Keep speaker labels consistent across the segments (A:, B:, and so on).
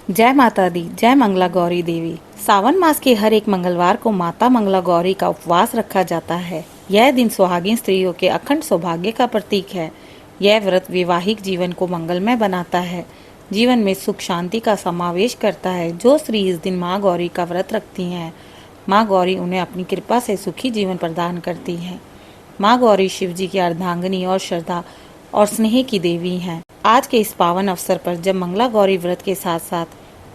A: जय माता दी, जय मंगला गौरी देवी। सावन मास के हर एक मंगलवार को माता मंगला गौरी का उपवास रखा जाता है। यह दिन सुहागिन स्त्रियों के अखंड सौभाग्य का प्रतीक है। यह व्रत वैवाहिक जीवन को मंगलमय बनाता है, जीवन में सुख शांति का समावेश करता है। जो स्त्री इस दिन माँ गौरी का व्रत रखती हैं, माँ गौरी उन्हें अपनी कृपा से सुखी जीवन प्रदान करती हैं। माँ गौरी शिव जी की अर्धांगिनी और श्रद्धा और स्नेह की देवी हैं। आज के इस पावन अवसर पर जब मंगला गौरी व्रत के साथ साथ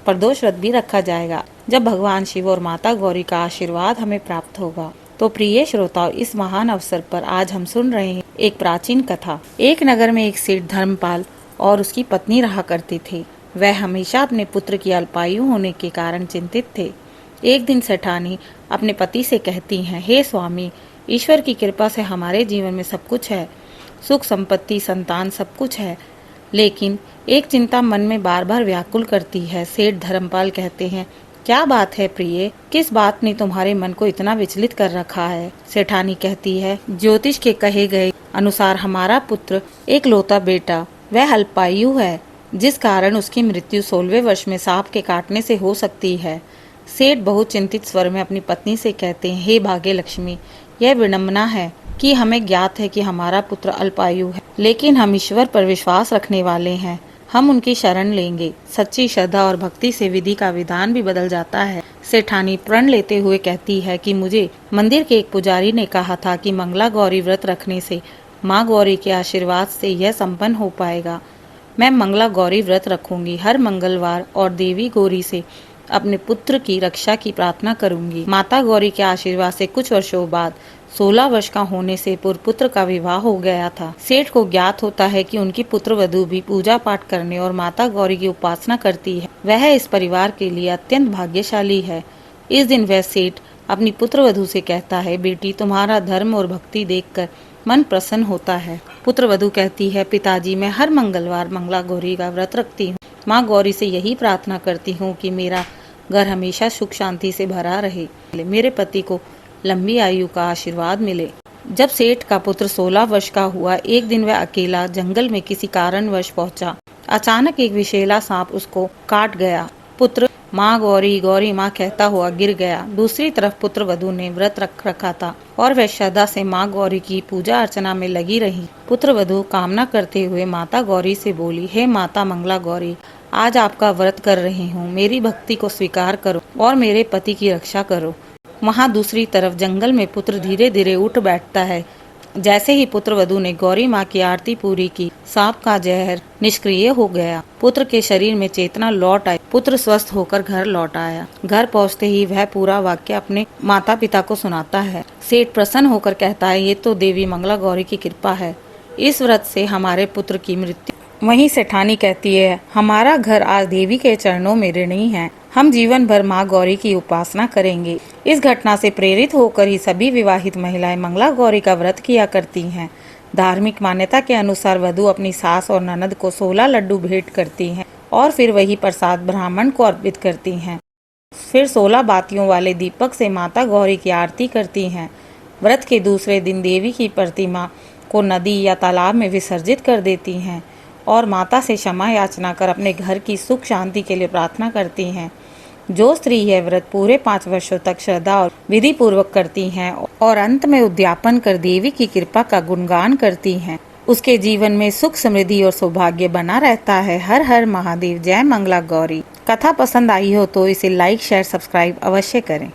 A: प्रदोष व्रत भी रखा जाएगा, जब भगवान शिव और माता गौरी का आशीर्वाद हमें प्राप्त होगा, तो प्रिय श्रोताओं, इस महान अवसर पर आज हम सुन रहे हैं एक प्राचीन कथा। एक नगर में एक सेठ धर्मपाल और उसकी पत्नी रहा करते थे। वह हमेशा अपने पुत्र की अल्पायु होने के कारण चिंतित थे। एक दिन सेठानी अपने पति से कहती हैं, हे स्वामी, ईश्वर की कृपा से हमारे जीवन में सब कुछ है, सुख संपत्ति संतान सब कुछ है, लेकिन एक चिंता मन में बार बार व्याकुल करती है। सेठ धर्मपाल कहते हैं, क्या बात है प्रिय, किस बात ने तुम्हारे मन को इतना विचलित कर रखा है? सेठानी कहती है, ज्योतिष के कहे गए अनुसार हमारा पुत्र एक लौता बेटा, वह अल्पायु है, जिस कारण उसकी मृत्यु 16वें वर्ष में सांप के काटने से हो सकती है। सेठ बहुत चिंतित स्वर में अपनी पत्नी से कहते हैं, हे भाग्य लक्ष्मी, यह विडम्बना है कि हमें ज्ञात है कि हमारा पुत्र अल्पायु है, लेकिन हम ईश्वर पर विश्वास रखने वाले हैं, हम उनकी शरण लेंगे। सच्ची श्रद्धा और भक्ति से विधि का विधान भी बदल जाता है। सेठानी प्रण लेते हुए कहती है कि मुझे मंदिर के एक पुजारी ने कहा था कि मंगला गौरी व्रत रखने से माँ गौरी के आशीर्वाद से यह संपन्न हो पाएगा। मैं मंगला गौरी व्रत रखूंगी, हर मंगलवार और देवी गौरी से अपने पुत्र की रक्षा की प्रार्थना करूंगी। माता गौरी के आशीर्वाद से कुछ वर्षों बाद 16 वर्ष का होने से पूर्व पुत्र का विवाह हो गया था। सेठ को ज्ञात होता है कि उनकी पुत्र वधू भी पूजा पाठ करने और माता गौरी की उपासना करती है। वह इस परिवार के लिए अत्यंत भाग्यशाली है। इस दिन वह सेठ अपनी पुत्र वधू से कहता है, बेटी, तुम्हारा धर्म और भक्ति देखकर मन प्रसन्न होता है। पुत्र वधू कहती है, पिताजी, मैं हर मंगलवार मंगला गौरी का व्रत रखती हूँ। माँ गौरी से यही प्रार्थना करती हूँ कि मेरा घर हमेशा सुख शांति से भरा रहे, मेरे पति को लंबी आयु का आशीर्वाद मिले। जब सेठ का पुत्र 16 वर्ष का हुआ, एक दिन वह अकेला जंगल में किसी कारणवश पहुंचा। अचानक एक विषैला सांप उसको काट गया। पुत्र माँ गौरी, गौरी माँ कहता हुआ गिर गया। दूसरी तरफ पुत्र वधू ने व्रत रख रखा था और वह श्रद्धा से माँ गौरी की पूजा अर्चना में लगी रही। पुत्र वधू कामना करते हुए माता गौरी से बोली, हे माता मंगला गौरी, आज आपका व्रत कर रही हूँ, मेरी भक्ति को स्वीकार करो और मेरे पति की रक्षा करो। वहाँ दूसरी तरफ जंगल में पुत्र धीरे धीरे उठ बैठता है। जैसे ही पुत्र वधू ने गौरी माँ की आरती पूरी की, सांप का जहर निष्क्रिय हो गया। पुत्र के शरीर में चेतना लौट आई। पुत्र स्वस्थ होकर घर लौट आया। घर पहुँचते ही वह पूरा वाक्य अपने माता पिता को सुनाता है। सेठ प्रसन्न होकर कहता है, ये तो देवी मंगला गौरी की कृपा है, इस व्रत से हमारे पुत्र की मृत्यु। वहीं सेठानी कहती है, हमारा घर आज देवी के चरणों में ऋणी है, हम जीवन भर माँ गौरी की उपासना करेंगे। इस घटना से प्रेरित होकर ही सभी विवाहित महिलाएं मंगला गौरी का व्रत किया करती हैं। धार्मिक मान्यता के अनुसार वधू अपनी सास और ननद को 16 लड्डू भेंट करती हैं और फिर वही प्रसाद ब्राह्मण को अर्पित करती हैं। फिर 16 बातियों वाले दीपक से माता गौरी की आरती करती हैं। व्रत के दूसरे दिन देवी की प्रतिमा को नदी या तालाब में विसर्जित कर देती हैं और माता से क्षमा याचना कर अपने घर की सुख शांति के लिए प्रार्थना करती हैं। जो स्त्री यह व्रत पूरे 5 वर्षों तक श्रद्धा और विधि पूर्वक करती हैं और अंत में उद्यापन कर देवी की कृपा का गुणगान करती हैं, उसके जीवन में सुख समृद्धि और सौभाग्य बना रहता है। हर हर महादेव, जय मंगला गौरी। कथा पसंद आई हो तो इसे लाइक शेयर सब्सक्राइब अवश्य करें।